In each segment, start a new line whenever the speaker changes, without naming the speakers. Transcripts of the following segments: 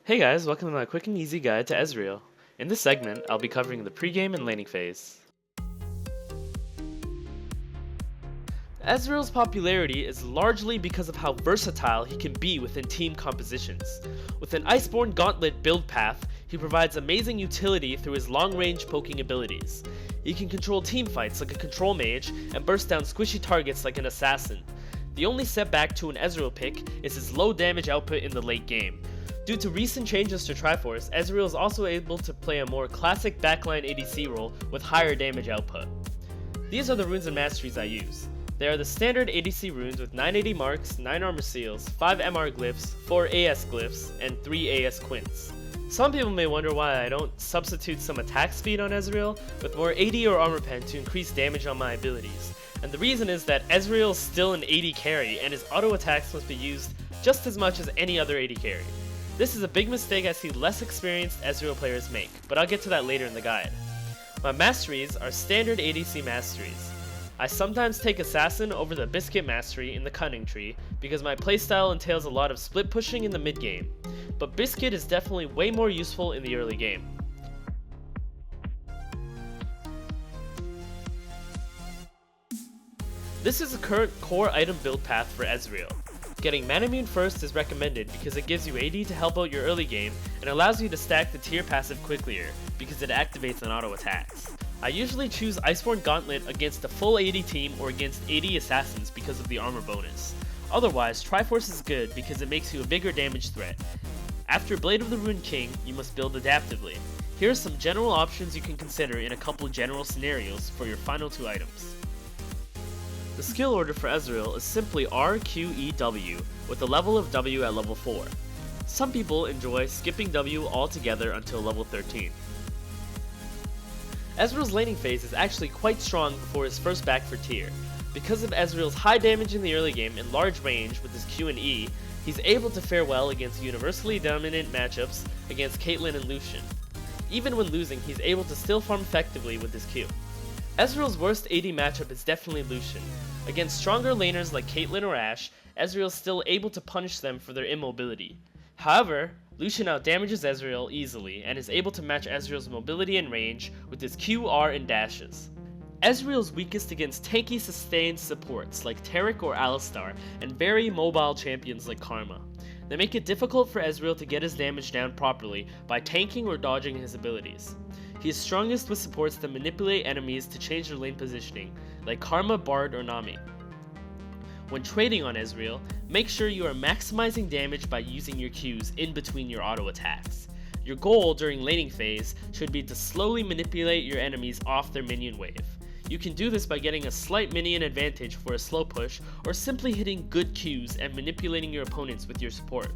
Hey guys, welcome to my quick and easy guide to Ezreal. In this segment, I'll be covering the pregame and laning phase. Ezreal's popularity is largely because of how versatile he can be within team compositions. With an Iceborne Gauntlet build path, he provides amazing utility through his long-range poking abilities. He can control teamfights like a control mage and burst down squishy targets like an assassin. The only setback to an Ezreal pick is his low damage output in the late game. Due to recent changes to Triforce, Ezreal is also able to play a more classic backline ADC role with higher damage output. These are the runes and masteries I use. They are the standard ADC runes with 980 marks, 9 armor seals, 5 MR glyphs, 4 AS glyphs, and 3 AS quints. Some people may wonder why I don't substitute some attack speed on Ezreal with more AD or armor pen to increase damage on my abilities. And the reason is that Ezreal is still an AD carry and his auto attacks must be used just as much as any other AD carry. This is a big mistake I see less experienced Ezreal players make, but I'll get to that later in the guide. My masteries are standard ADC masteries. I sometimes take Assassin over the Biscuit mastery in the Cunning tree because my playstyle entails a lot of split pushing in the mid game, but Biscuit is definitely way more useful in the early game. This is the current core item build path for Ezreal. Getting Manamune first is recommended because it gives you AD to help out your early game and allows you to stack the tier passive quicklier because it activates on auto attacks. I usually choose Iceborne Gauntlet against a full AD team or against AD assassins because of the armor bonus. Otherwise, Triforce is good because it makes you a bigger damage threat. After Blade of the Ruined King, you must build adaptively. Here are some general options you can consider in a couple general scenarios for your final two items. The skill order for Ezreal is simply R, Q, E, W, with the level of W at level 4. Some people enjoy skipping W altogether until level 13. Ezreal's laning phase is actually quite strong before his first back for tier. Because of Ezreal's high damage in the early game and large range with his Q and E, he's able to fare well against universally dominant matchups against Caitlyn and Lucian. Even when losing, he's able to still farm effectively with his Q. Ezreal's worst AD matchup is definitely Lucian. Against stronger laners like Caitlyn or Ashe, Ezreal is still able to punish them for their immobility. However, Lucian outdamages Ezreal easily and is able to match Ezreal's mobility and range with his Q, R, and dashes. Ezreal's weakest against tanky sustained supports like Taric or Alistar and very mobile champions like Karma. They make it difficult for Ezreal to get his damage down properly by tanking or dodging his abilities. He is strongest with supports that manipulate enemies to change their lane positioning, like Karma, Bard, or Nami. When trading on Ezreal, make sure you are maximizing damage by using your Qs in between your auto attacks. Your goal during laning phase should be to slowly manipulate your enemies off their minion wave. You can do this by getting a slight minion advantage for a slow push, or simply hitting good Qs and manipulating your opponents with your support.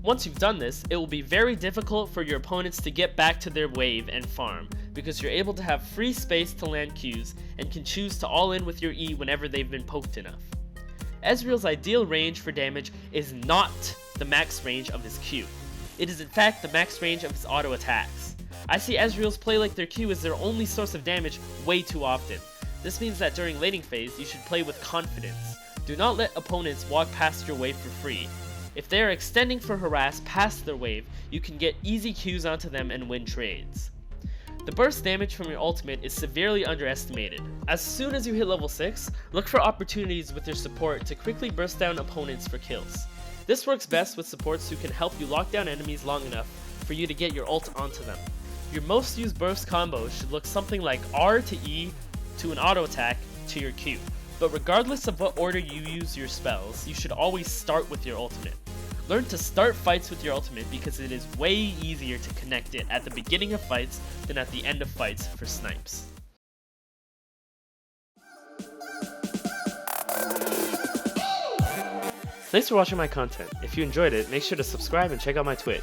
Once you've done this, it will be very difficult for your opponents to get back to their wave and farm, because you're able to have free space to land Qs and can choose to all in with your E whenever they've been poked enough. Ezreal's ideal range for damage is not the max range of his Q. It is in fact the max range of his auto attacks. I see Ezreal's play like their Q is their only source of damage way too often. This means that during laning phase, you should play with confidence. Do not let opponents walk past your wave for free. If they are extending for harass past their wave, you can get easy Qs onto them and win trades. The burst damage from your ultimate is severely underestimated. As soon as you hit level 6, look for opportunities with your support to quickly burst down opponents for kills. This works best with supports who can help you lock down enemies long enough for you to get your ult onto them. Your most used burst combos should look something like R to E to an auto attack to your Q. But regardless of what order you use your spells, you should always start with your ultimate. Learn to start fights with your ultimate because it is way easier to connect it at the beginning of fights than at the end of fights for snipes. Thanks for watching my content. If you enjoyed it, make sure to subscribe and check out my Twitch.